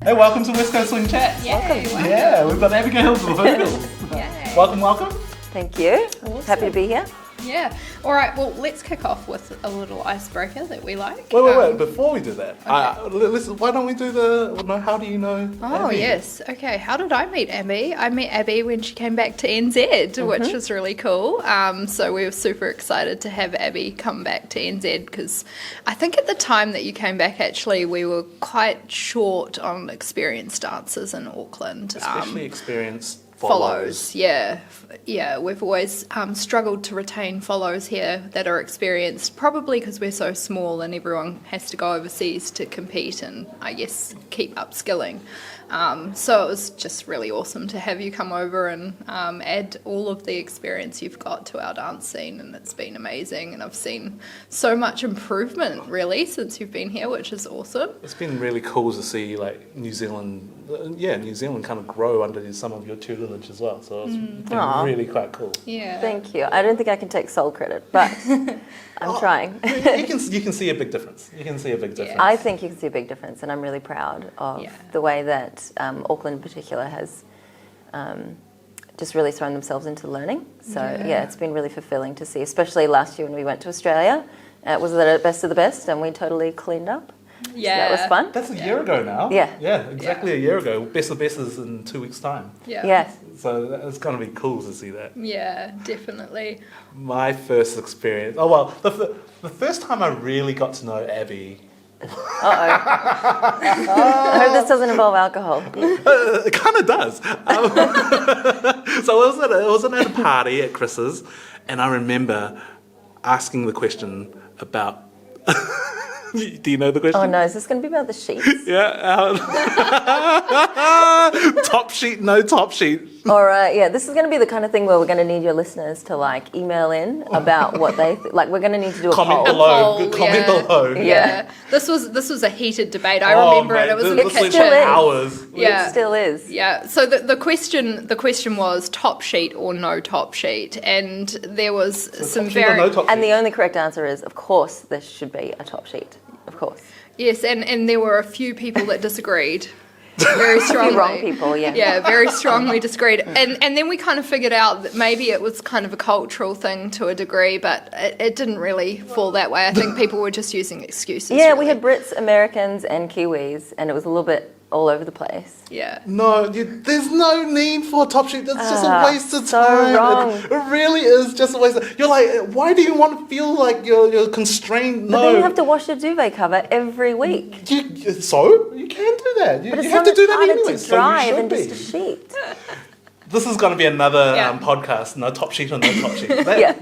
Hey, welcome to West Coast Swing Chat. Welcome. Yeah, we've got Abigail Vogels. Welcome. Thank you. Awesome. Happy to be here. Yeah. All right. Well, let's kick off with a little icebreaker that we like. Wait. Before we do that, Okay. listen, why don't we do how do you know Oh, Abby? yes. Okay. How did I meet Abby? I met Abby when she came back to NZ, which was really cool. So we were super excited to have Abby come back to NZ because I think at the time that you came back, actually, we were quite short on experienced dancers in Auckland. Especially experienced Follows, yeah. We've always struggled to retain follows here that are experienced, probably because we're so small and everyone has to go overseas to compete and, I guess, keep upskilling. So it was just really awesome to have you come over and add all of the experience you've got to our dance scene, and it's been amazing. And I've seen so much improvement, really, since you've been here, which is awesome. It's been really cool to see New Zealand kind of grow under some of your tutelage as well. So it's been really quite cool. Yeah. Thank you. I don't think I can take sole credit, but I'm trying. You can see a big difference. I think you can see a big difference, and I'm really proud of the way that Auckland in particular has just really thrown themselves into learning. So it's been really fulfilling to see, especially last year when we went to Australia. It was the best of the best, and we totally cleaned up. Yeah. So that was fun. That's a year ago now. Yeah. Yeah, exactly a year ago. Best of the best is in 2 weeks' time. Yeah. Yes. So it's going to be cool to see that. Yeah, definitely. My first experience. Oh well, the first time I really got to know Abby. I hope this doesn't involve alcohol. It kind of does. So it was at a party at Chris's, and I remember asking the question about. Do you know the question? Oh no, is this going to be about the sheets? Yeah. Top sheet, no top sheet. All right, yeah, this is going to be the kind of thing where we're going to need your listeners to email in about what they we're going to need to do a Comment poll. Comment below. Yeah. This was a heated debate. I remember it. It was in the this kitchen. hours. Yeah. It still is. Yeah. So the question was top sheet or no top sheet, and there was some Top sheet or no top And sheet? the only correct answer is, of course, there should be a top sheet. Of course. yes, and there were a few people that disagreed. Very strongly. Wrong people, yeah. Yeah, very strongly disagreed. And then we kind of figured out that maybe it was kind of a cultural thing to a degree, but it didn't really fall that way. I think people were just using excuses. Yeah, really. we had Brits, Americans, and Kiwis, and it was a little bit all over the place. Yeah. No, there's no need for a top sheet. That's just a waste of so time. wrong. It really is just a waste of. You're like, why do you want to feel like you're constrained? But then you have to wash your duvet cover every week. You can do that. You But it's have so to do much that harder anyway. to So dry you than should just be. a sheet. This is going to be another Yeah. podcast. No top sheet or no top sheet. Yeah.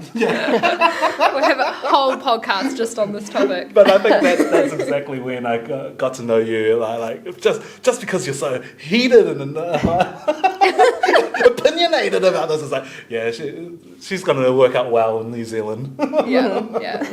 We'll have a whole podcast just on this topic. But I think that's exactly when I got to know you. Like just because you're so heated and opinionated about this, it's like, yeah, she's going to work out well in New Zealand. Yeah.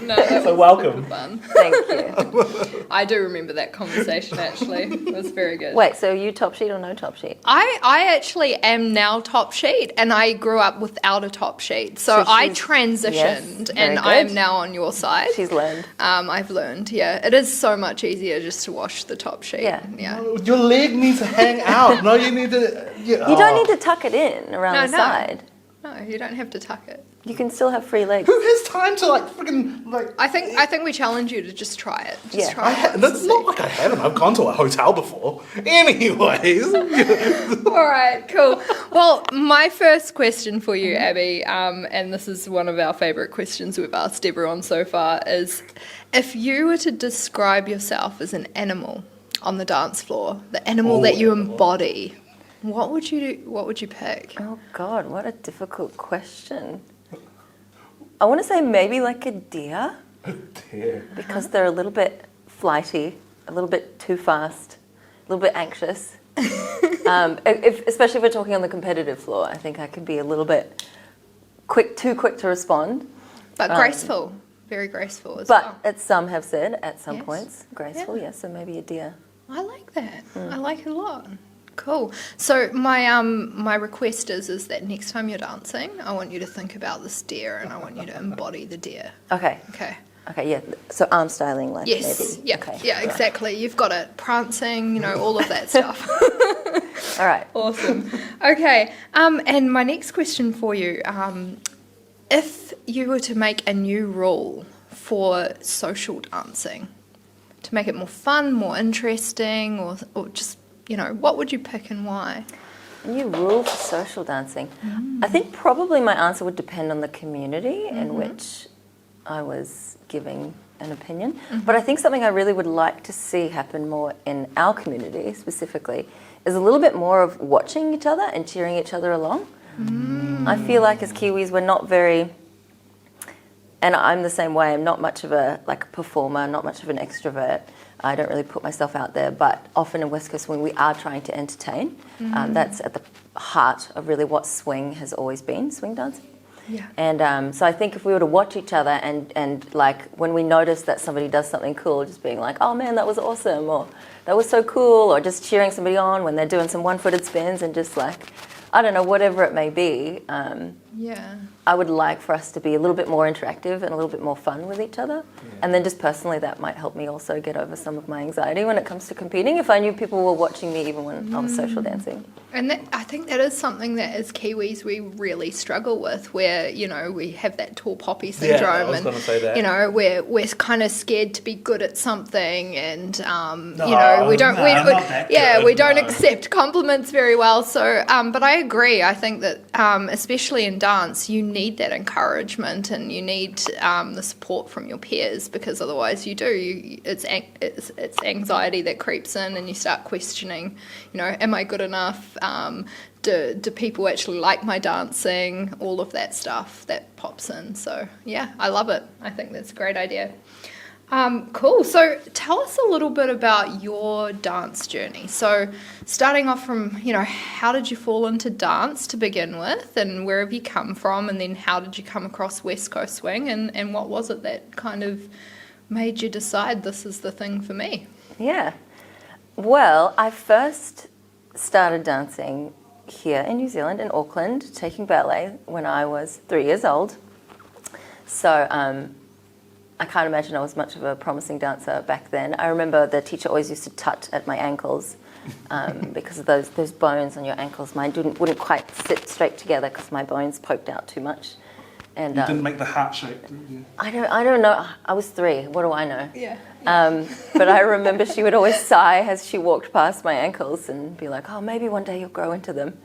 No, that So was welcome. super fun. Thank you. I do remember that conversation, actually. It was very good. Wait, so you top sheet or no top sheet? I actually am now top sheet, and I grew up without a top sheet. So I she's- transitioned, yes, very and I am good. now on your side. She's learned. I've learned, yeah. It is so much easier just to wash the top sheet. Yeah. Your leg needs to hang out. No, you need to. You don't need to tuck it in around the No. side. No, you don't have to tuck it. You can still have free legs. Who has time to freaking I think we challenge you to just try it. Just Yeah. try it. That's not like I haven't. I've gone to a hotel before. Anyways. All right, cool. Well, my first question for you, Abby, and this is one of our favourite questions we've asked everyone so far, is if you were to describe yourself as an animal on the dance floor, the animal that you embody, what would you pick? Oh God, what a difficult question. I want to say maybe like a deer, Dear. because they're a little bit flighty, a little bit too fast, a little bit anxious. Especially if we're talking on the competitive floor, I think I could be a little bit too quick to respond. But graceful, very graceful as But well. as some have said, at some Yes. points, graceful, Yeah. yes, so maybe a deer. I like that. I like it a lot. Cool. So my request is that next time you're dancing, I want you to think about this deer and I want you to embody the deer. Okay. Okay. Okay, yeah. So arm styling, like Yes, maybe. yeah, Okay. yeah, exactly. You've got it. Prancing, all of that stuff. All right. Awesome. Okay, and my next question for you, if you were to make a new rule for social dancing, to make it more fun, more interesting, or just, what would you pick and why? New rule for social dancing. I think probably my answer would depend on the community in which I was giving an opinion. But I think something I really would like to see happen more in our community specifically is a little bit more of watching each other and cheering each other along. I feel like as Kiwis we're not very, and I'm the same way, I'm not much of a performer, not much of an extrovert. I don't really put myself out there, but often in West Coast when we are trying to entertain, that's at the heart of really what swing has always been, swing dancing. Yeah. And so I think if we were to watch each other and like when we notice that somebody does something cool, just being like, oh man, that was awesome, or that was so cool, or just cheering somebody on when they're doing some one-footed spins and just like, I don't know, whatever it may be. Yeah. I would like for us to be a little bit more interactive and a little bit more fun with each other. And then just personally, that might help me also get over some of my anxiety when it comes to competing, if I knew people were watching me even when I was social dancing. And I think that is something that as Kiwis we really struggle with, where, we have that tall poppy syndrome. Yeah, I was going to say that. We're kind of scared to be good at something, and, we don't, we don't accept compliments very well. So, but I agree. I think that, especially in dance, you need that encouragement and you need the support from your peers, because otherwise it's anxiety that creeps in and you start questioning, am I good enough? Do people actually like my dancing? All of that stuff that pops in. So yeah, I love it. I think that's a great idea. Cool. So tell us a little bit about your dance journey. So starting off from, how did you fall into dance to begin with, and where have you come from, and then how did you come across West Coast Swing, and what was it that kind of made you decide this is the thing for me? Yeah. Well, I first started dancing here in New Zealand, in Auckland, taking ballet when I was 3 years old. So I can't imagine I was much of a promising dancer back then. I remember the teacher always used to tut at my ankles because of those bones on your ankles. Mine wouldn't quite sit straight together because my bones poked out too much. And you didn't make the heart shape, did you? I don't know. I was 3. What do I know? Yeah. But I remember she would always sigh as she walked past my ankles and be like, oh, maybe one day you'll grow into them.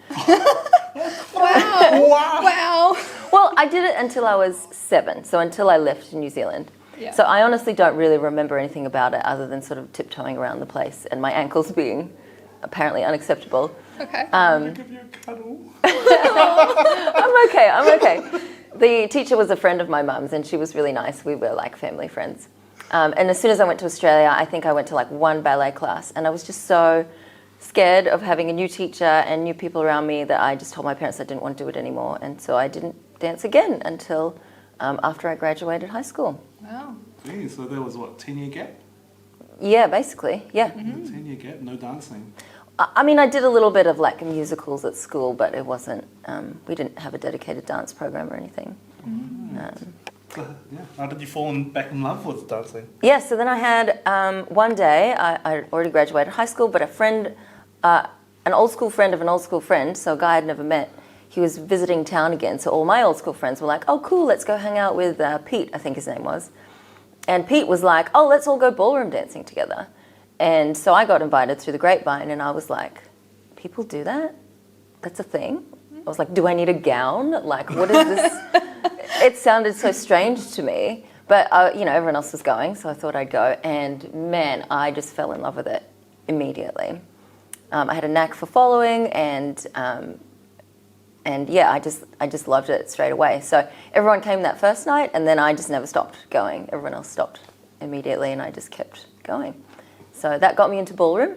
Wow. Well, I did it until I was 7, so until I left New Zealand. Yeah. So I honestly don't really remember anything about it other than sort of tiptoeing around the place and my ankles being apparently unacceptable. Okay. I'll give you a cuddle. I'm okay. The teacher was a friend of my mum's and she was really nice. We were like family friends. And as soon as I went to Australia, I think I went to like one ballet class, and I was just so scared of having a new teacher and new people around me that I just told my parents I didn't want to do it anymore. And so I didn't dance again until after I graduated high school. Wow. Gee, so there was 10-year gap? Yeah, basically, yeah. 10-year gap, no dancing. I mean, I did a little bit of like musicals at school, but it wasn't, we didn't have a dedicated dance program or anything. How did you fall back in love with dancing? Yeah, so then I had, one day, I already graduated high school, but a friend, an old school friend of an old school friend, so a guy I'd never met, he was visiting town again, so all my old school friends were like, oh cool, let's go hang out with Pete, I think his name was. And Pete was like, oh, let's all go ballroom dancing together. And so I got invited through the grapevine, and I was like, people do that? That's a thing? I was like, do I need a gown? Like, what is this? It sounded so strange to me, but everyone else was going, so I thought I'd go. And man, I just fell in love with it immediately. I had a knack for following, and yeah, I just loved it straight away. So everyone came that first night, and then I just never stopped going. Everyone else stopped immediately, and I just kept going. So that got me into ballroom,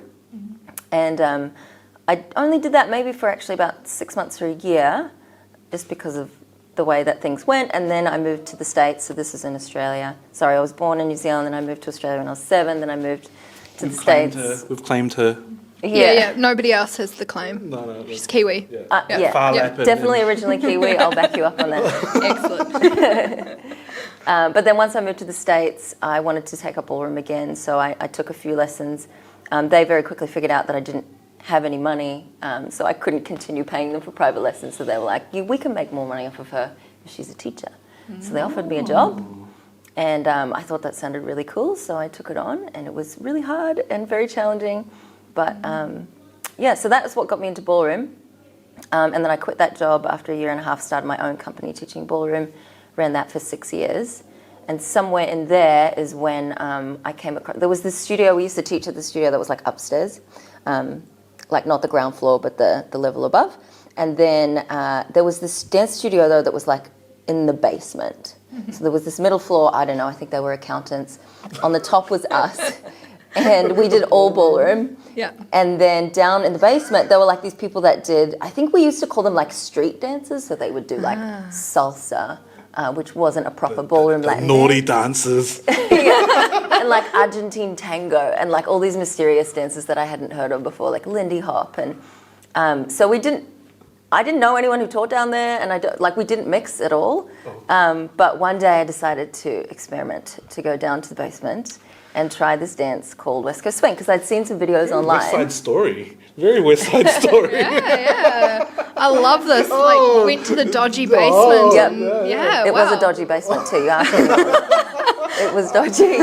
and I only did that maybe for actually about 6 months or a year, just because of the way that things went. And then I moved to the States, so this is in Australia. Sorry, I was born in New Zealand, then I moved to Australia when I was 7, then I moved to the States. We've claimed her. Yeah. Nobody else has the claim. No. She's Kiwi. Far definitely originally Kiwi. I'll back you up on that. Excellent. But then once I moved to the States, I wanted to take up ballroom again, so I took a few lessons. They very quickly figured out that I didn't have any money, so I couldn't continue paying them for private lessons. So they were like, we can make more money off of her if she's a teacher. So they offered me a job, and I thought that sounded really cool, so I took it on, and it was really hard and very challenging. But yeah, so that's what got me into ballroom. And then I quit that job after a year and a half, started my own company teaching ballroom, ran that for 6 years. And somewhere in there is when I came across, there was this studio, we used to teach at the studio that was like upstairs, like not the ground floor, but the level above. And then there was this dance studio though that was like in the basement. So there was this middle floor, I don't know, I think they were accountants. On the top was us. And we did all ballroom. Yeah. And then down in the basement, there were like these people that did, I think we used to call them like street dancers. So they would do like salsa, which wasn't a proper ballroom Latin Naughty dance. dances. And like Argentine tango and like all these mysterious dances that I hadn't heard of before, like Lindy Hop. And so I didn't know anyone who taught down there, and we didn't mix at all. But one day I decided to experiment, to go down to the basement and try this dance called West Coast Swing, because I'd seen some videos online. West Side Story. Very West Side Story. Yeah. I love this. Like, went to the dodgy basement. Yep. Yeah, It wow. was a dodgy basement too, you asked me. It was dodgy.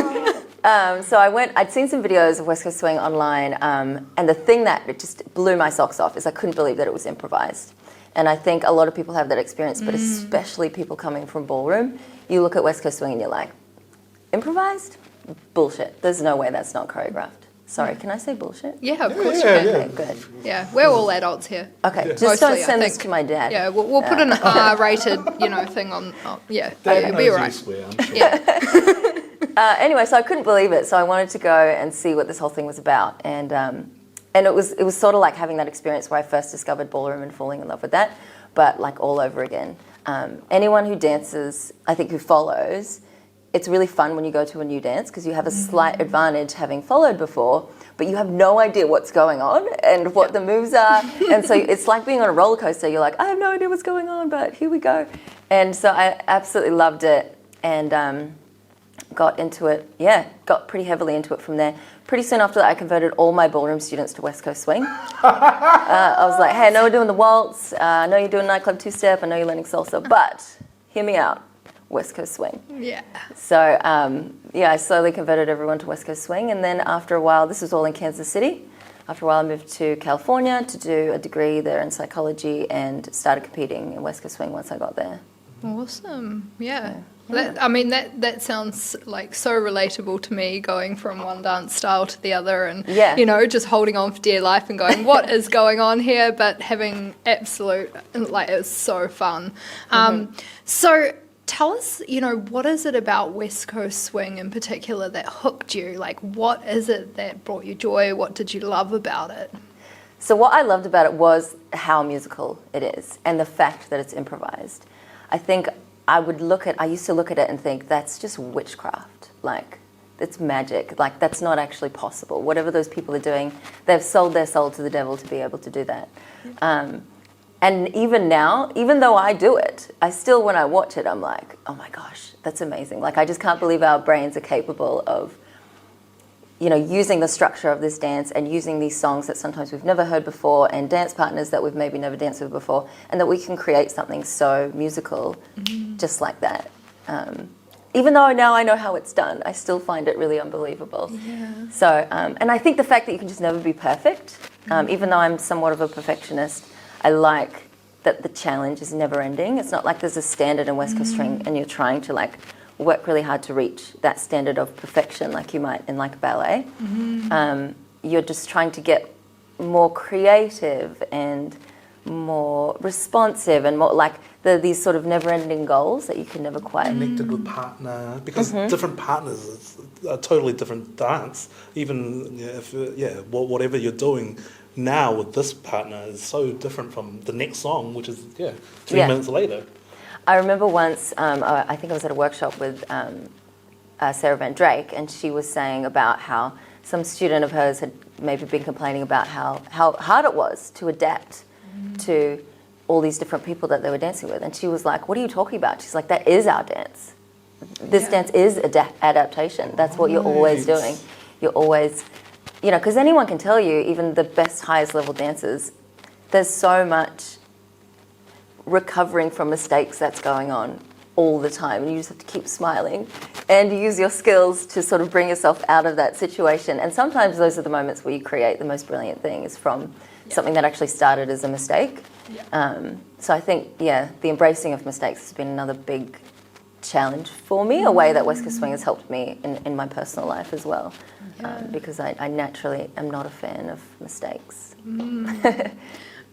So I'd seen some videos of West Coast Swing online, and the thing that it just blew my socks off is I couldn't believe that it was improvised. And I think a lot of people have that experience, but especially people coming from ballroom, you look at West Coast Swing and you're like, improvised? Bullshit. There's no way that's not choreographed. Sorry, can I say bullshit? Yeah, of course you Yeah, can. yeah. Okay, good. Yeah, we're all adults here. Okay, just Mostly, don't I send this think. to my dad. Yeah, we'll put an R-rated, thing on. Yeah, Dad it'll knows be you all right. swear, I'm sure. Anyway, so I couldn't believe it. So I wanted to go and see what this whole thing was about. And it was sort of like having that experience where I first discovered ballroom and falling in love with that, but like all over again. Anyone who dances, I think who follows, it's really fun when you go to a new dance because you have a slight advantage having followed before, but you have no idea what's going on and what the moves are. And so it's like being on a roller coaster. You're like, I have no idea what's going on, but here we go. And so I absolutely loved it and got into it, got pretty heavily into it from there. Pretty soon after that, I converted all my ballroom students to West Coast Swing. I was like, hey, I know we're doing the waltz. I know you're doing nightclub two-step. I know you're learning salsa, but hear me out. West Coast Swing. Yeah. So, I slowly converted everyone to West Coast Swing. And then after a while, this was all in Kansas City. After a while, I moved to California to do a degree there in psychology and started competing in West Coast Swing once I got there. Awesome. Yeah. That sounds like so relatable to me, going from one dance style to the other and, just holding on for dear life and going, what is going on here? But having absolute, it was so fun. So tell us, what is it about West Coast Swing in particular that hooked you? Like, what is it that brought you joy? What did you love about it? So what I loved about it was how musical it is and the fact that it's improvised. I think I used to look at it and think, that's just witchcraft. Like, it's magic. Like, that's not actually possible. Whatever those people are doing, they've sold their soul to the devil to be able to do that. And even now, even though I do it, I still, when I watch it, I'm like, oh my gosh, that's amazing. Like, I just can't believe our brains are capable of, using the structure of this dance and using these songs that sometimes we've never heard before and dance partners that we've maybe never danced with before, and that we can create something so musical just like that. Even though now I know how it's done, I still find it really unbelievable. Yeah. So, and I think the fact that you can just never be perfect, even though I'm somewhat of a perfectionist, I like that the challenge is never ending. It's not like there's a standard in West Coast Swing and you're trying to work really hard to reach that standard of perfection like you might in ballet. You're just trying to get more creative and more responsive and more these sort of never-ending goals that you can never quite... Connected with partner, because different partners is a totally different dance. Even if, whatever you're doing now with this partner is so different from the next song, which is, 3 minutes later. I remember once, I think I was at a workshop with Sarah Van Drake, and she was saying about how some student of hers had maybe been complaining about how hard it was to adapt to all these different people that they were dancing with. And she was like, what are you talking about? She's like, that is our dance. this dance is adaptation. That's what you're always doing. You're always, because anyone can tell you, even the best, highest level dancers, there's so much recovering from mistakes that's going on all the time, and you just have to keep smiling and use your skills to sort of bring yourself out of that situation. And sometimes those are the moments where you create the most brilliant things from something that actually started as a mistake. So I think, the embracing of mistakes has been another big challenge for me, a way that West Coast Swing has helped me in my personal life as well, because I naturally am not a fan of mistakes.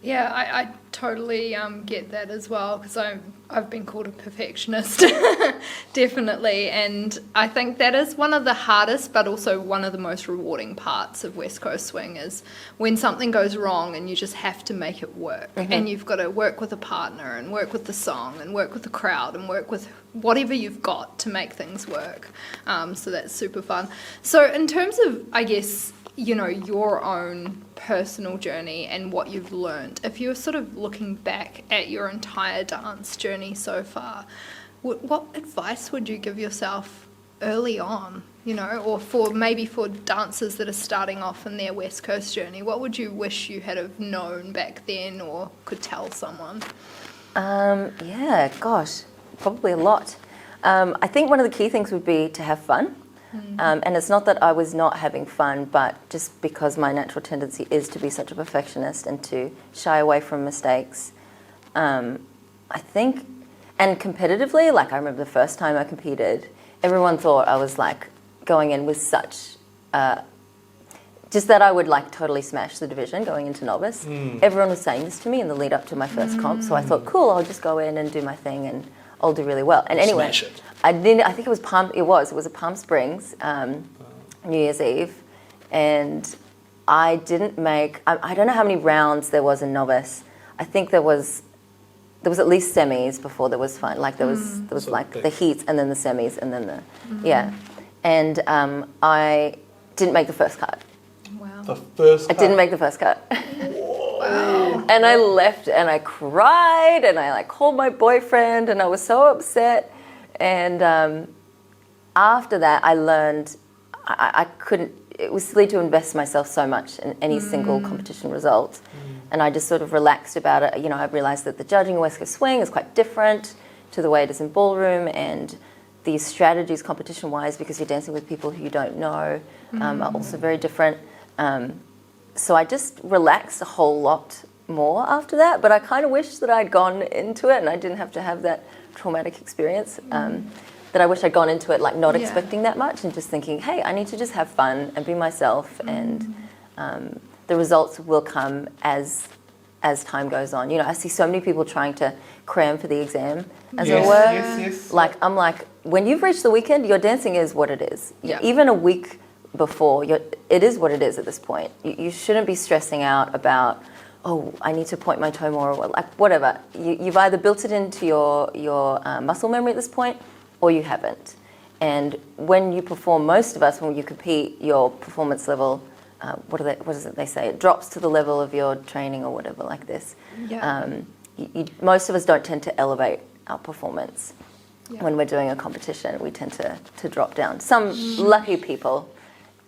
Yeah, I totally get that as well, because I've been called a perfectionist, definitely, and I think that is one of the hardest but also one of the most rewarding parts of West Coast Swing, is when something goes wrong and you just have to make it work, and you've got to work with a partner and work with the song and work with the crowd and work with whatever you've got to make things work, so that's super fun. So in terms of, I guess, your own personal journey and what you've learned, if you're sort of looking back at your entire dance journey so far, what advice would you give yourself early on, or for dancers that are starting off in their West Coast journey? What would you wish you had have known back then or could tell someone? Probably a lot. I think one of the key things would be to have fun. And it's not that I was not having fun, but just because my natural tendency is to be such a perfectionist and to shy away from mistakes. I think, and competitively, like I remember the first time I competed, everyone thought I was like going in with such, just that I would like totally smash the division going into novice. Everyone was saying this to me in the lead up to my first comp, so I thought, cool, I'll just go in and do my thing and I'll do really well. And anyway, I think it was a Palm Springs, New Year's Eve, and I didn't make, I don't know how many rounds there was in novice. I think there was at least semis before there was fun. Like there was so like big. The heats and then the semis and then and I didn't make the first cut. Wow. The first cut? I didn't make the first cut. Wow. And I left and I cried and I called my boyfriend and I was so upset. And after that, I learned I couldn't, it was silly to invest myself so much in any single competition result. And I just sort of relaxed about it. I realized that the judging in West Coast Swing is quite different to the way it is in ballroom, and the strategies competition-wise, because you're dancing with people who you don't know, are also very different. So I just relaxed a whole lot more after that, but I kind of wish that I'd gone into it and I didn't have to have that traumatic experience. That I wish I'd gone into it not expecting that much and just thinking, hey, I need to just have fun and be myself, and the results will come as time goes on. I see so many people trying to cram for the exam, as it were. Yes. I'm like, when you've reached the weekend, your dancing is what it is. Yeah. Even a week before, it is what it is at this point. You shouldn't be stressing out about, oh, I need to point my toe more, or whatever. You've either built it into your muscle memory at this point, or you haven't. And when you perform, most of us, when you compete, your performance level, what is it they say? It drops to the level of your training or whatever like this. Yeah. Most of us don't tend to elevate our performance. When we're doing a competition. We tend to drop down. Some lucky people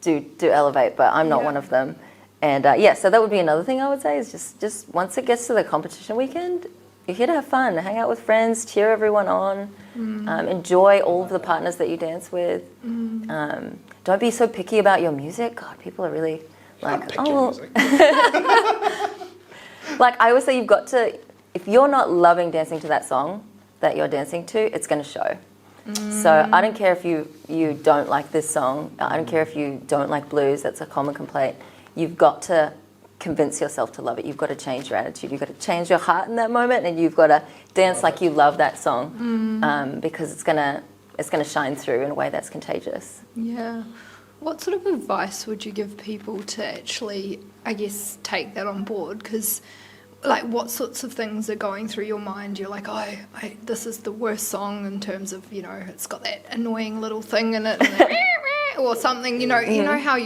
do elevate, but I'm not one of them. And so that would be another thing I would say, is just once it gets to the competition weekend, you're here to have fun, hang out with friends, cheer everyone on, enjoy all of the partners that you dance with. Don't be so picky about your music. God, people are really Music. I always say, you've got to, if you're not loving dancing to that song that you're dancing to, it's going to show. So I don't care if you don't like this song. I don't care if you don't like blues. That's a common complaint. You've got to convince yourself to love it. You've got to change your attitude. You've got to change your heart in that moment, and you've got to dance like you love that song, because it's gonna shine through in a way that's contagious. Yeah. What sort of advice would you give people to actually, I guess, take that on board? Because, what sorts of things are going through your mind? You're like, this is the worst song in terms of, it's got that annoying little thing in it, and or something, you know how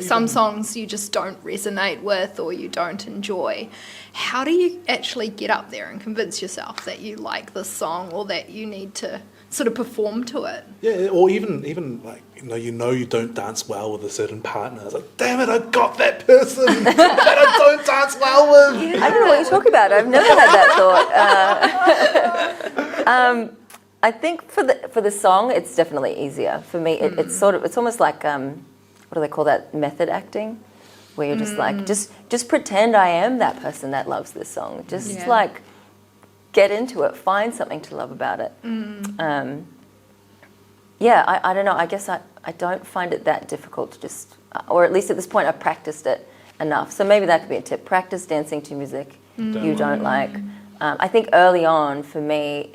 some songs you just don't resonate with or you don't enjoy. How do you actually get up there and convince yourself that you like this song, or that you need to sort of perform to it. Yeah, or even like you don't dance well with a certain partner. It's like, damn it, I got that person that I don't dance well with. I don't know what you're talking about. I've never had that thought. I think for the song, it's definitely easier for me. It's almost like what do they call that, method acting, where you're just like just pretend I am that person that loves this song. Just like get into it, find something to love about it. I don't know. I guess I don't find it that difficult to just, or at least at this point, I've practiced it enough. So maybe that could be a tip. Practice dancing to music you don't like. I think early on for me,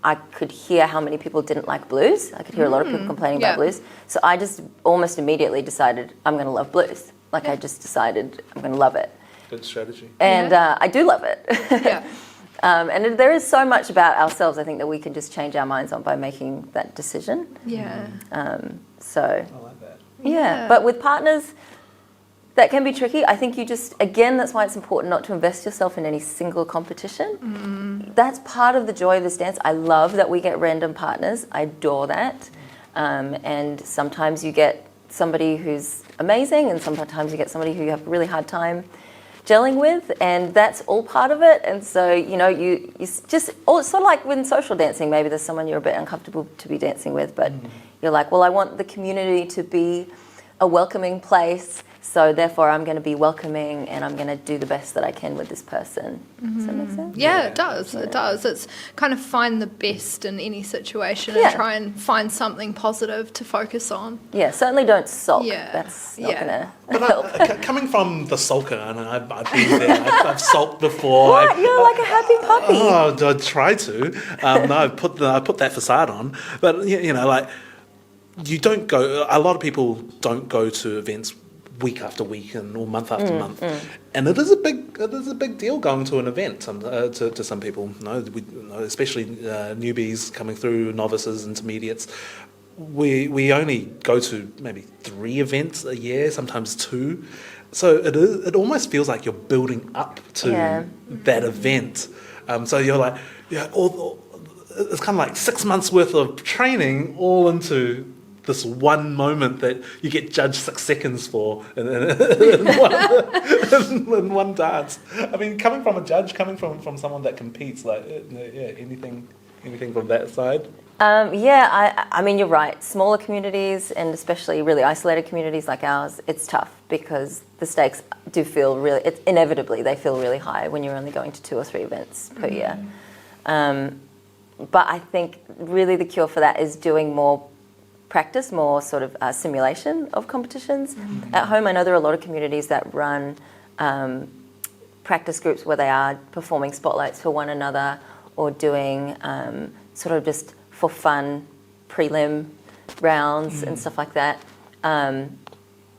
I could hear how many people didn't like blues. I could hear a lot of people complaining about blues. So I just almost immediately decided I'm going to love blues. I just decided I'm going to love it. Good strategy. And I do love it. Yeah. And there is so much about ourselves, I think, that we can just change our minds on by making that decision. Yeah. So, I like that. yeah. But with partners, that can be tricky. I think that's why it's important not to invest yourself in any single competition. That's part of the joy of this dance. I love that we get random partners. I adore that. And sometimes you get somebody who's amazing, and sometimes you get somebody who you have a really hard time gelling with, and that's all part of it. And so, you just, it's sort of like with social dancing, maybe there's someone you're a bit uncomfortable to be dancing with, but you're like, well, I want the community to be a welcoming place, so therefore I'm going to be welcoming and I'm going to do the best that I can with this person. Does that make sense? Yeah, it does. It does. It's kind of find the best in any situation and try and find something positive to focus on. Yeah, certainly don't sulk. Yeah. That's not going to But help. coming from the sulker, and I've been there, I've sulked before. What? You're like a happy puppy. Oh, I try to. No, I put that facade on. But you don't go. A lot of people don't go to events week after week or month after month, and it is a big deal going to an event to some people. Especially newbies coming through, novices, intermediates. We only go to maybe 3 events a year, sometimes 2. So it almost feels like you're building up to that event. So you're like, it's kind of like 6 months worth of training all into this one moment that you get judged 6 seconds for in one dance. I mean, coming from a judge, coming from someone that competes, anything from that side? I mean, you're right. Smaller communities, and especially really isolated communities like ours, it's tough because the stakes do feel inevitably they feel really high when you're only going to 2 or 3 events per year. But I think really the cure for that is doing more practice, more sort of simulation of competitions. At home, I know there are a lot of communities that run practice groups where they are performing spotlights for one another or doing sort of just for fun prelim rounds and stuff like that.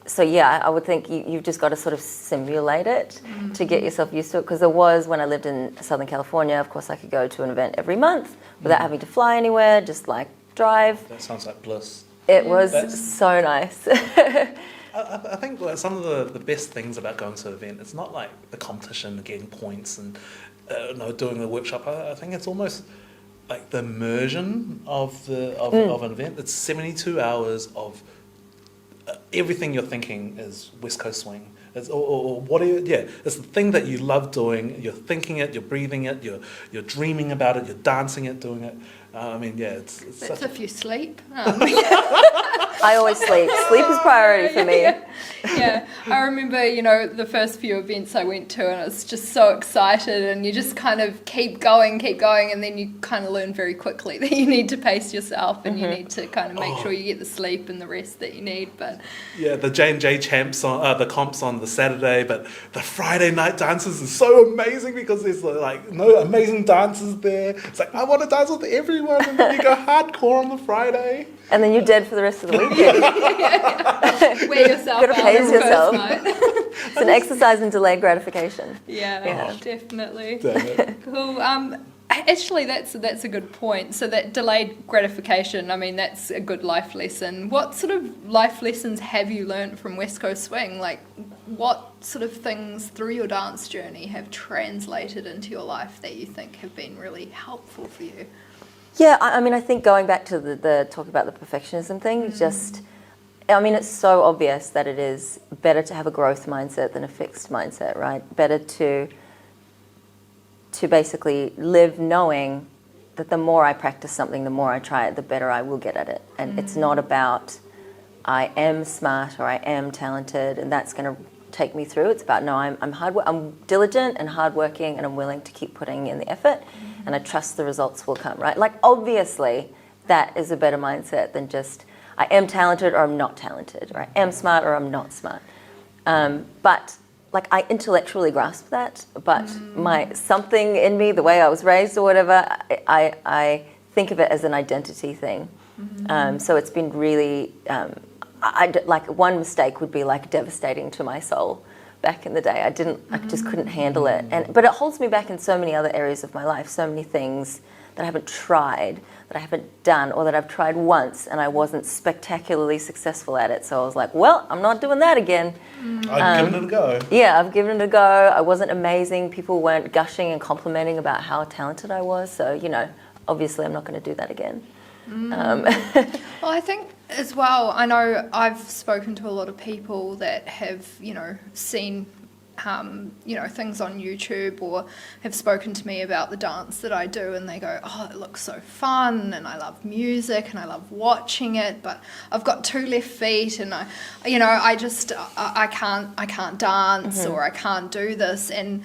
So I would think you've just got to sort of simulate it to get yourself used to it. Because there was, when I lived in Southern California, of course I could go to an event every month without having to fly anywhere, just like drive. That sounds like bliss. It was so nice. I think some of the best things about going to an event, it's not like the competition, getting points and doing the workshop. I think it's almost like the immersion of an event. It's 72 hours of everything you're thinking is West Coast swing. It's, or what? It's the thing that you love doing. You're thinking it. You're breathing it. You're dreaming about it. You're dancing it, doing it. It's That's if you sleep. I always sleep. Sleep is priority for me. Yeah, I remember, the first few events I went to, and I was just so excited, and you just kind of keep going, and then you kind of learn very quickly that you need to pace yourself, and you need to kind of make sure you get the sleep and the rest that you need. But the J&J champs on the comps on the Saturday, but the Friday night dances is so amazing because there's amazing dancers there. It's like I want to dance with everyone, and then you go hardcore on the Friday. And then you're dead for the rest of the weekend. Wear yourself out. Pace yourself. It's an exercise in delayed gratification. Yeah, definitely. Damn it. Cool. Actually, that's a good point. So that delayed gratification, I mean, that's a good life lesson. What sort of life lessons have you learned from West Coast Swing? Like, what sort of things through your dance journey have translated into your life that you think have been really helpful for you? Yeah, I mean, I think going back to the talk about the perfectionism thing, just, I mean, it's so obvious that it is better to have a growth mindset than a fixed mindset, right? Better to basically live knowing that the more I practice something, the more I try it, the better I will get at it. And it's not about I am smart or I am talented and that's going to take me through. It's about, no, I'm diligent and hardworking and I'm willing to keep putting in the effort and I trust the results will come, right? Like, obviously, that is a better mindset than just I am talented or I'm not talented, or I am smart or I'm not smart. But like, I intellectually grasp that, but something in me, the way I was raised or whatever, I think of it as an identity thing. So it's been really, like, one mistake would be like devastating to my soul back in the day. I just couldn't handle it. But it holds me back in so many other areas of my life, so many things that I haven't tried, that I haven't done, or that I've tried once and I wasn't spectacularly successful at it. So I was like, well, I'm not doing that again. I've given it a go. Yeah, I've given it a go. I wasn't amazing. People weren't gushing and complimenting about how talented I was. So, you know, obviously I'm not going to do that again. Well, I think as well, I know I've spoken to a lot of people that have, you know, seen, you know, things on YouTube or have spoken to me about the dance that I do and they go, oh, it looks so fun and I love music and I love watching it, but I've got 2 left feet and I can't dance or I can't do this. And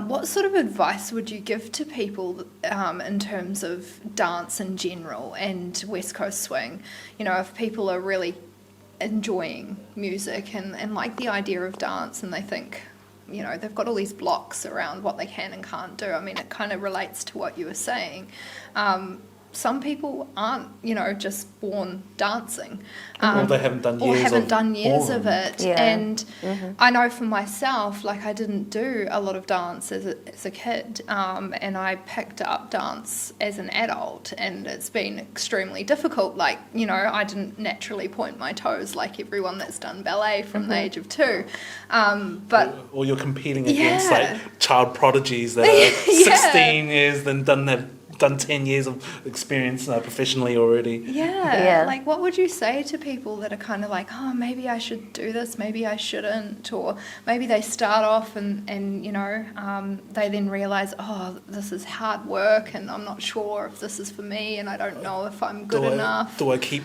what sort of advice would you give to people in terms of dance in general and West Coast swing? You know, if people are really enjoying music and like the idea of dance and they think, you know, they've got all these blocks around what they can and can't do. I mean, it kind of relates to what you were saying. Some people aren't, you know, just born dancing. Or they haven't done years of it. Yeah. And I know for myself, like, I didn't do a lot of dance as a kid, and I picked up dance as an adult, and it's been extremely difficult. Like, you know, I didn't naturally point my toes like everyone that's done ballet from the age of 2. But or you're competing against like child prodigies that are 16 years and done 10 years of experience professionally already. Yeah. Like, what would you say to people that are kind of like, oh, maybe I should do this, maybe I shouldn't, or maybe they start off and you know, they then realise, oh, this is hard work and I'm not sure if this is for me and I don't know if I'm good enough. Do I keep...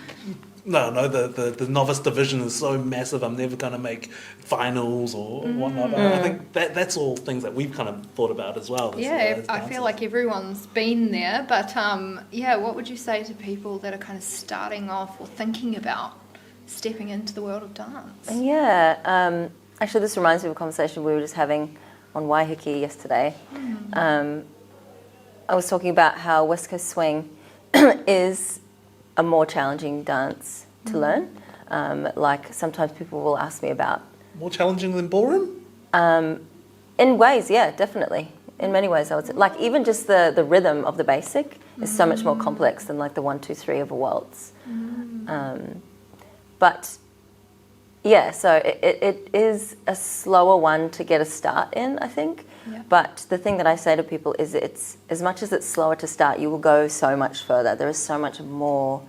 No, the novice division is so massive, I'm never going to make finals or whatnot. I think that's all things that we've kind of thought about as well. I feel like everyone's been there, but what would you say to people that are kind of starting off or thinking about stepping into the world of dance? Yeah, actually this reminds me of a conversation we were just having on Waiheke yesterday. I was talking about how West Coast swing is a more challenging dance to learn. Like, sometimes people will ask me about... More challenging than ballroom? In ways, yeah, definitely. In many ways, I would say. Like, even just the rhythm of the basic is so much more complex than like the 1, 2, 3 of a waltz. But yeah, so it is a slower one to get a start in, I think. Yeah. But the thing that I say to people is, it's as much as it's slower to start, you will go so much further. There is so much more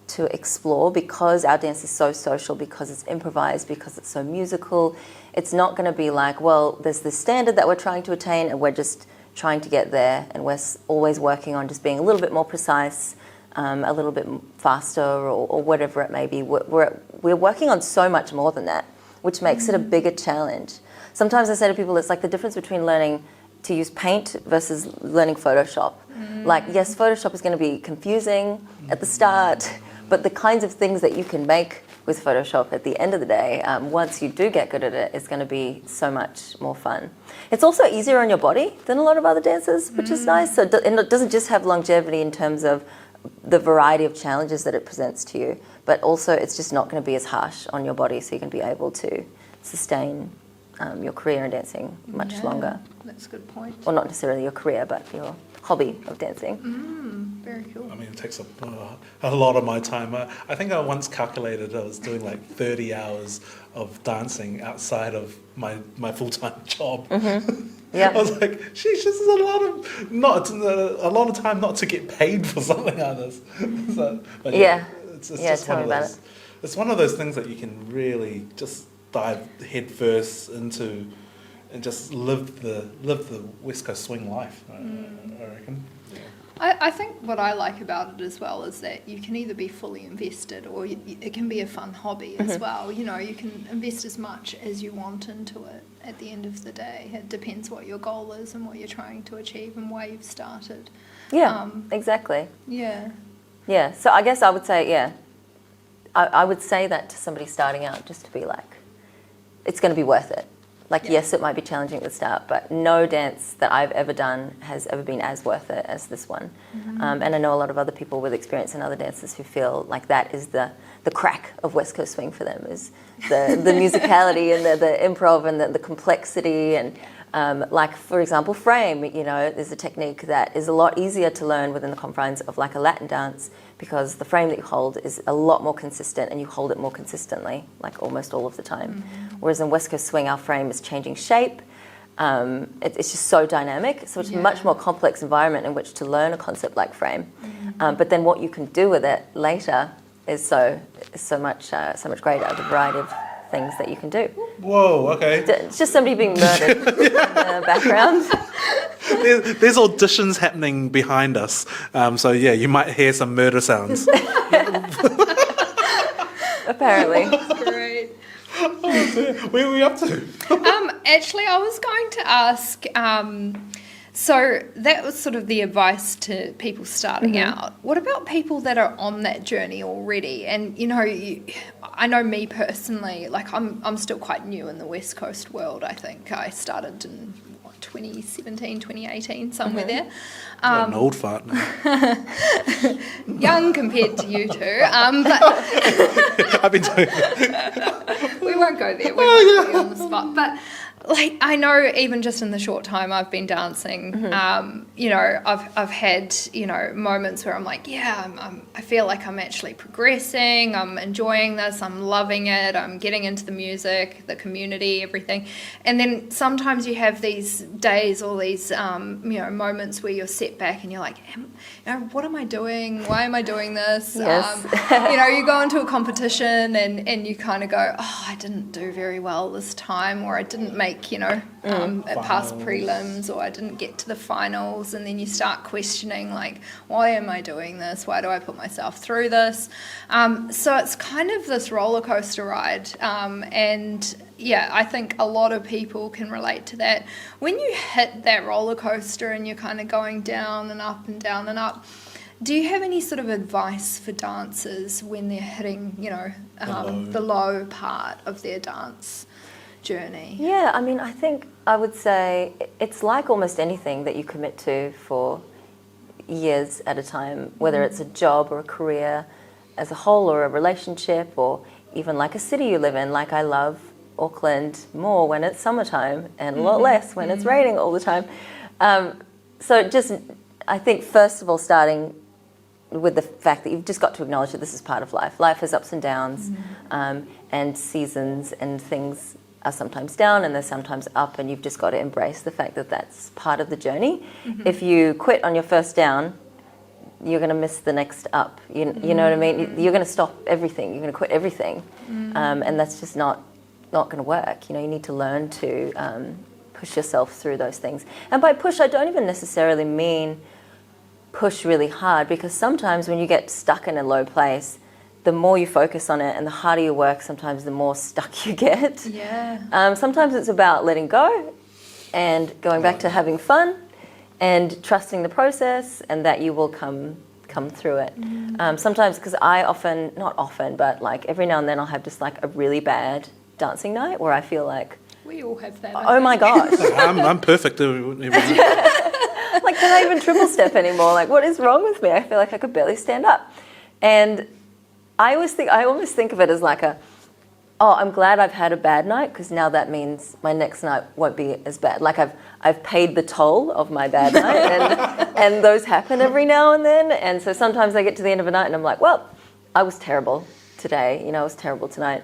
to explore because our dance is so social, because it's improvised, because it's so musical. It's not going to be like, well, there's this standard that we're trying to attain and we're just trying to get there and we're always working on just being a little bit more precise, a little bit faster or whatever it may be. We're working on so much more than that, which makes it a bigger challenge. Sometimes I say to people, it's like the difference between learning to use paint versus learning Photoshop. Like, yes, Photoshop is going to be confusing at the start, but the kinds of things that you can make with Photoshop at the end of the day, once you do get good at it, it's going to be so much more fun. It's also easier on your body than a lot of other dances, which is nice. So it doesn't just have longevity in terms of the variety of challenges that it presents to you, but also it's just not going to be as harsh on your body, so you can be able to sustain your career in dancing much longer. That's a good point. Or not necessarily your career, but your hobby of dancing. very cool. I mean, it takes a lot of my time. I think I once calculated I was doing like 30 hours of dancing outside of my full-time job. Yeah. I was like, sheesh, this is a lot of time not to get paid for something like this. So, but it's just tell one me of about those. It's one of those things that you can really just dive headfirst into, and just live the West Coast swing life. I reckon. Yeah. I think what I like about it as well is that you can either be fully invested or it can be a fun hobby as well. You know, you can invest as much as you want into it at the end of the day. It depends what your goal is and what you're trying to achieve and why you've started. Yeah, exactly. Yeah. Yeah, so I guess I would say, I would say that to somebody starting out, just to be like, it's going to be worth it. Like, yes, it might be challenging at the start, but no dance that I've ever done has ever been as worth it as this one. And I know a lot of other people with experience in other dances who feel like that is the crack of West Coast swing for them, is the musicality and the improv and the complexity. And like, for example, frame, you know, there's a technique that is a lot easier to learn within the confines of like a Latin dance, because the frame that you hold is a lot more consistent and you hold it more consistently, like almost all of the time. Whereas in West Coast swing, our frame is changing shape. It's just so dynamic. So it's a much more complex environment in which to learn a concept like frame. But then what you can do with it later is so much greater, the variety of things that you can do. Whoa, okay. It's just somebody being murdered in the background. There's auditions happening behind us, so yeah, you might hear some murder sounds. Apparently. That's great. Where are we up to? Actually, I was going to ask, so that was sort of the advice to people starting out. What about people that are on that journey already? And, you know, I know me personally, like I'm still quite new in the West Coast world, I think. I started in 2017, 2018, somewhere there. An old fart now. Young compared to you two. But I've been doing it. we won't go there. We won't put you on the spot. But like, I know even just in the short time I've been dancing, you know, I've had, you know, moments where I'm like, I feel like I'm actually progressing, I'm enjoying this, I'm loving it, I'm getting into the music, the community, everything. And then sometimes you have these days or these, you know, moments where you're set back and you're like, you know, what am I doing? Why am I doing this? Yes. You know, you go into a competition and you kind of go, oh, I didn't do very well this time, or I didn't make, you know, past prelims, or I didn't get to the finals, and then you start questioning, like, why am I doing this? Why do I put myself through this? So it's kind of this roller coaster ride, and yeah, I think a lot of people can relate to that. When you hit that roller coaster and you're kind of going down and up and down and up, do you have any sort of advice for dancers when they're hitting, you know, the low part of their dance journey? Yeah, I mean, I think I would say it's like almost anything that you commit to for years at a time, whether it's a job or a career as a whole, or a relationship, or even like a city you live in. Like, I love Auckland more when it's summertime and a lot less when it's raining all the time. So just, I think, first of all, starting with the fact that you've just got to acknowledge that this is part of life. Life has ups and downs, and seasons, and things are sometimes down and they're sometimes up, and you've just got to embrace the fact that that's part of the journey. If you quit on your first down, you're going to miss the next up. You know what I mean? You're going to stop everything. You're going to quit everything, and that's just not going to work. You know, you need to learn to push yourself through those things. And by push, I don't even necessarily mean push really hard, because sometimes when you get stuck in a low place, the more you focus on it and the harder you work, sometimes the more stuck you get. Yeah. Sometimes it's about letting go and going back to having fun and trusting the process, and that you will come through it. Sometimes, because not often, but like every now and then I'll have just like a really bad dancing night where I feel like, We all have that. oh my gosh. I'm perfect. Like, can I even triple step anymore? Like, what is wrong with me? I feel like I could barely stand up. And I almost think of it as like oh, I'm glad I've had a bad night because now that means my next night won't be as bad. Like I've paid the toll of my bad night, and those happen every now and then. And so sometimes I get to the end of a night and I'm like, well, I was terrible today. I was terrible tonight,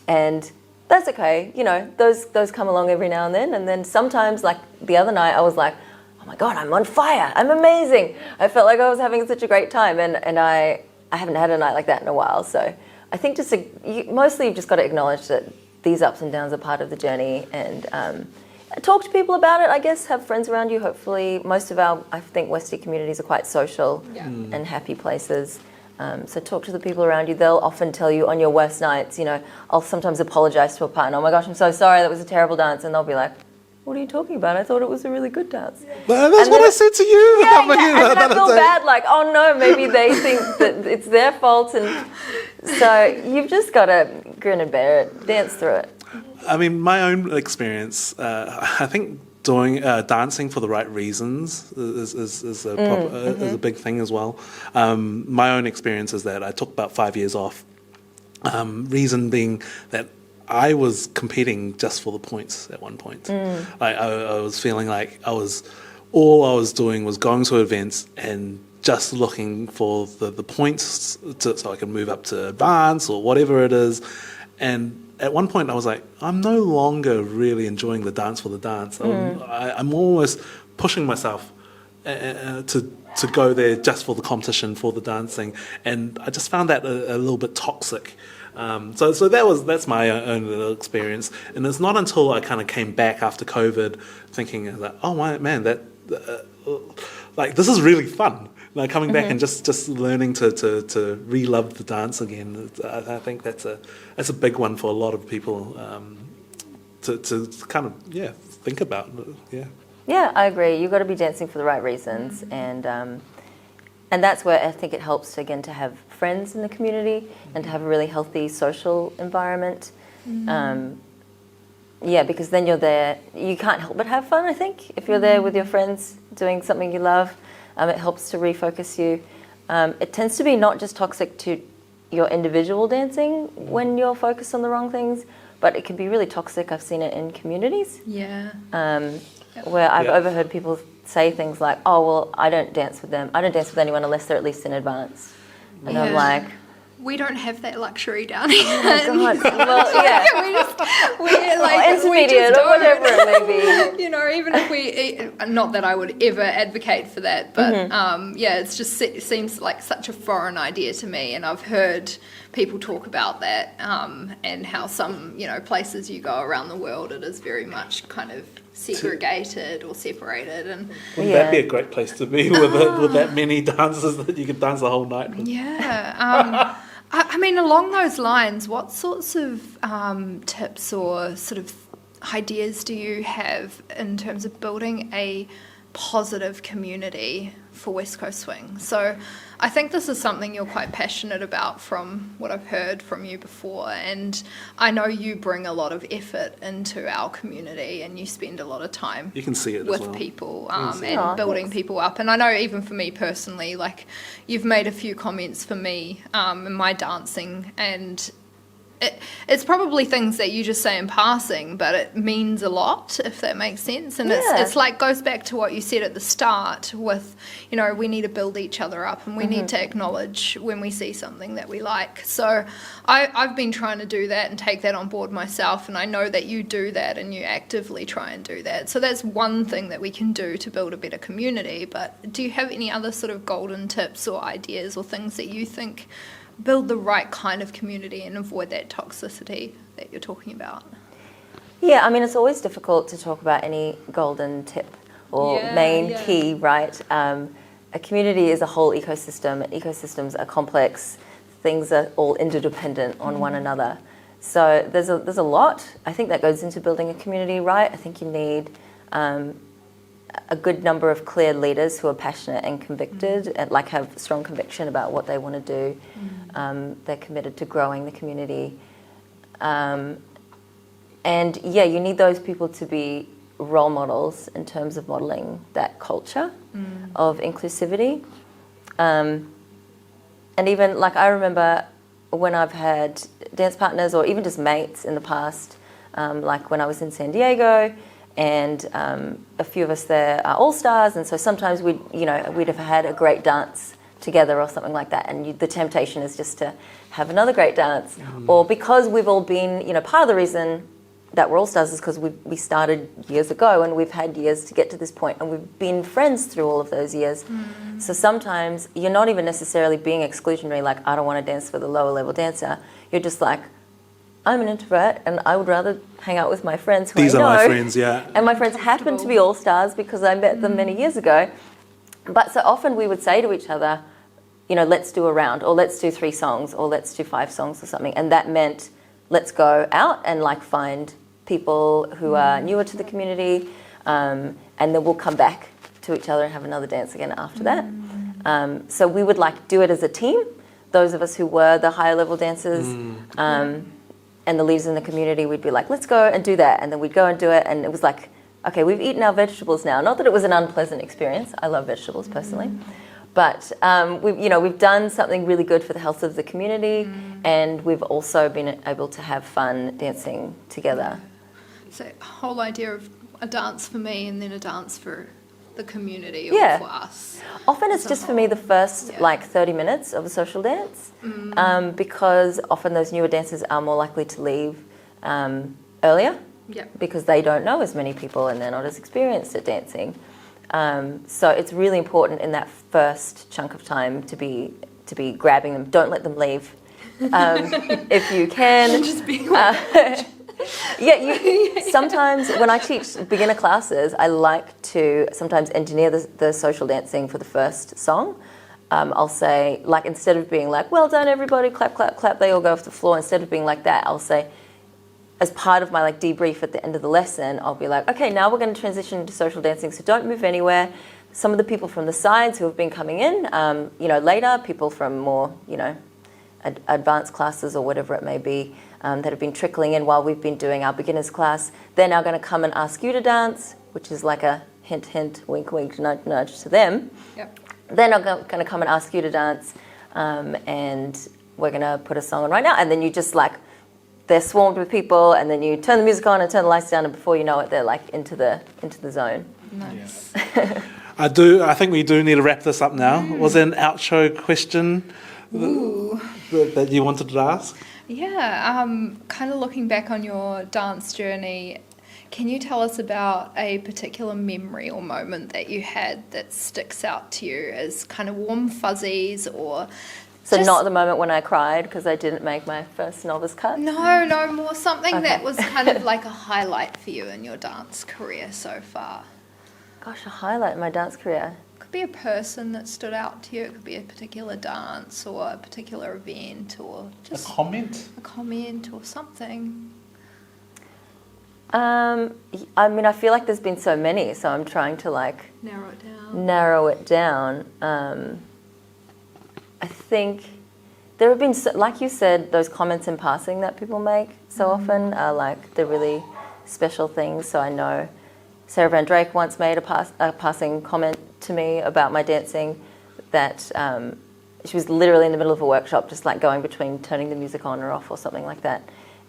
and that's okay. Those come along every now and then. And then sometimes, like the other night, I was like, oh my God, I'm on fire. I'm amazing. I felt like I was having such a great time, and I haven't had a night like that in a while. So I think mostly you've just got to acknowledge that these ups and downs are part of the journey, and talk to people about it, I guess. Have friends around you. Hopefully, most of I think, Westie communities are quite social and happy places. So talk to the people around you. They'll often tell you on your worst nights, I'll sometimes apologise to a partner. Oh my gosh, I'm so sorry, that was a terrible dance. And they'll be like, what are you talking about? I thought it was a really good dance. That's what I said to you. Yeah, and then I feel bad, like, oh no, maybe they think that it's their fault. And so you've just got to grin and bear it, dance through it. I mean, my own experience, I think doing dancing for the right reasons is a big thing as well. My own experience is that I took about 5 years off. Reason being that I was competing just for the points at one point. Like I was feeling like all I was doing was going to events and just looking for the points so I can move up to advance or whatever it is. And at one point I was like, I'm no longer really enjoying the dance for the dance. I'm almost pushing myself to go there just for the competition, for the dancing. And I just found that a little bit toxic. So that's my own little experience, and it's not until I kind of came back after COVID, thinking that, oh my man, like this is really fun. Like coming back and just learning to re-love the dance again. I think that's a big one for a lot of people to kind of think about. Yeah, I agree. You've got to be dancing for the right reasons, and that's where I think it helps again to have friends in the community and to have a really healthy social environment. Because then you're there, you can't help but have fun, I think. If you're there with your friends doing something you love, it helps to refocus you. It tends to be not just toxic to your individual dancing when you're focused on the wrong things, but it can be really toxic. I've seen it in communities. Yeah. Where I've overheard people say things like, oh, well, I don't dance with them. I don't dance with anyone unless they're at least in advance. And I'm like... We don't have that luxury down here. Oh my God. Well, yeah. Intermediate or whatever it may be. Even if we... Not that I would ever advocate for that, but it seems like such a foreign idea to me. And I've heard people talk about that and how some, places you go around the world, it is very much kind of segregated or separated. And wouldn't that be a great place to be with that many dancers that you could dance the whole night with? Yeah. I mean, along those lines, what sorts of tips or sort of ideas do you have in terms of building a positive community for West Coast Swing? So I think this is something you're quite passionate about from what I've heard from you before, and I know you bring a lot of effort into our community and you spend a lot of time you can see it with as well. people and building people up. And I know even for me personally, like you've made a few comments for me in my dancing, and it's probably things that you just say in passing, but it means a lot, if that makes sense. And it's like goes back to what you said at the start with, we need to build each other up and we need to acknowledge when we see something that we like. So I've been trying to do that and take that on board myself, and I know that you do that and you actively try and do that. So that's one thing that we can do to build a better community. But do you have any other sort of golden tips or ideas or things that you think build the right kind of community and avoid that toxicity that you're talking about? Yeah, I mean, it's always difficult to talk about any golden tip or key, right? A community is a whole ecosystem. Ecosystems are complex. Things are all interdependent on one another. So there's a lot, I think, that goes into building a community, right? I think you need a good number of clear leaders who are passionate and convicted and have strong conviction about what they want to do. They're committed to growing the community. And you need those people to be role models in terms of modelling that culture of inclusivity. And even I remember when I've had dance partners or even just mates in the past, like when I was in San Diego, and a few of us there are all-stars, and so sometimes we'd have had a great dance together or something like that, and the temptation is just to have another great dance. Or because we've all been, part of the reason that we're all-stars is because we started years ago, and we've had years to get to this point, and we've been friends through all of those years. So sometimes you're not even necessarily being exclusionary, like, I don't want to dance for the lower level dancer. You're just like, I'm an introvert and I would rather hang out with my friends who These I know. are my friends, yeah. And my friends happen to be all-stars because I met them many years ago. But so often we would say to each other, let's do a round, or let's do 3 songs, or let's do 5 songs or something. And that meant let's go out and find people who are newer to the community, and then we'll come back to each other and have another dance again after that. So we would do it as a team, those of us who were the higher level dancers, and the leaders in the community, we'd be like, let's go and do that. And then we'd go and do it, and it was like, okay, we've eaten our vegetables now. Not that it was an unpleasant experience. I love vegetables personally. But we've done something really good for the health of the community, and we've also been able to have fun dancing together. So whole idea of a dance for me and then a dance for the community or for us. Often it's just for me the first 30 minutes of a social dance, because often those newer dancers are more likely to leave earlier because they don't know as many people and they're not as experienced at dancing. So it's really important in that first chunk of time to be grabbing them. Don't let them leave if you can. Just being sometimes when I teach beginner classes, I like to sometimes engineer the social dancing for the first song. I'll say, instead of being like, well done everybody, clap, clap, clap, they all go off the floor. Instead of being like that, I'll say, as part of my debrief at the end of the lesson, I'll be like, okay, now we're going to transition to social dancing, so don't move anywhere. Some of the people from the sides who have been coming in, later, people from more, advanced classes or whatever it may be, that have been trickling in while we've been doing our beginners class, they're now going to come and ask you to dance, which is like a hint, hint, wink, wink, nudge, nudge to them. Yep. They're not going to come and ask you to dance, and we're going to put a song on right now, and then you just they're swarmed with people, and then you turn the music on and turn the lights down, and before you know it, they're into the zone. Nice. Yeah. I think we do need to wrap this up now. Was there an outro question that you wanted to ask? Yeah, kind of looking back on your dance journey, can you tell us about a particular memory or moment that you had that sticks out to you as kind of warm fuzzies or... So not the moment when I cried because I didn't make my first novice cut? No, more something that was kind of like a highlight for you in your dance career so far. Gosh, a highlight in my dance career. Could be a person that stood out to you. It could be a particular dance or a particular event or just... A comment or something. I feel like there's been so many, so I'm trying to narrow it down. I think there have been, like you said, those comments in passing that people make so often are the really special things. So I know Sarah Van Drake once made a passing comment to me about my dancing that she was literally in the middle of a workshop just going between turning the music on or off or something like that.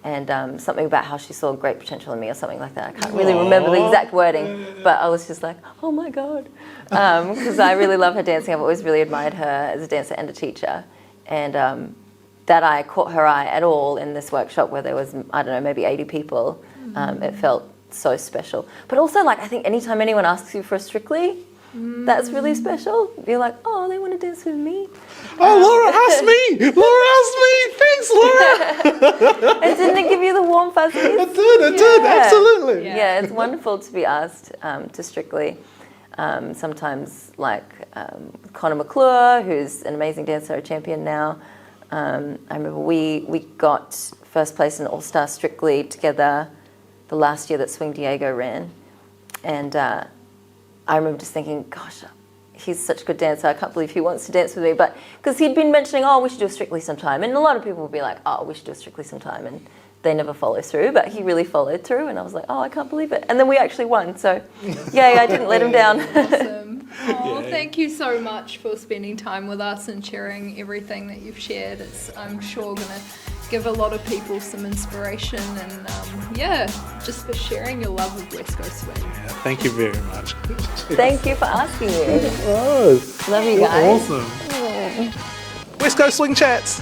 And something about how she saw great potential in me or something like that. I can't really remember the exact wording, but I was just like, oh my God. Because I really love her dancing. I've always really admired her as a dancer and a teacher. And that I caught her eye at all in this workshop where there was, I don't know, maybe 80 people. It felt so special. But also, I think anytime anyone asks you for a Strictly, that's really special. You're like, oh, they want to dance with me. Oh, Laura asked me! Laura asked me! Thanks, Laura! And didn't it give you the warm fuzzies? It did, absolutely. Yeah, it's wonderful to be asked to Strictly. Sometimes Connor McClure, who's an amazing dancer, a champion now. I remember we got first place in All-Star Strictly together the last year that Swing Diego ran. And I remember just thinking, gosh, he's such a good dancer. I can't believe he wants to dance with me. But because he'd been mentioning, oh, we should do a Strictly sometime. And a lot of people would be like, oh, we should do a Strictly sometime. And they never follow through. But he really followed through. And I was like, oh, I can't believe it. And then we actually won. So, yay, I didn't let him down. Awesome. Oh, thank you so much for spending time with us and sharing everything that you've shared. It's, I'm sure, going to give a lot of people some inspiration and just for sharing your love of West Coast swing. Yeah, thank you very much. Thank you for asking me. Oh, Love you you're guys. awesome. West Coast Swing Chats.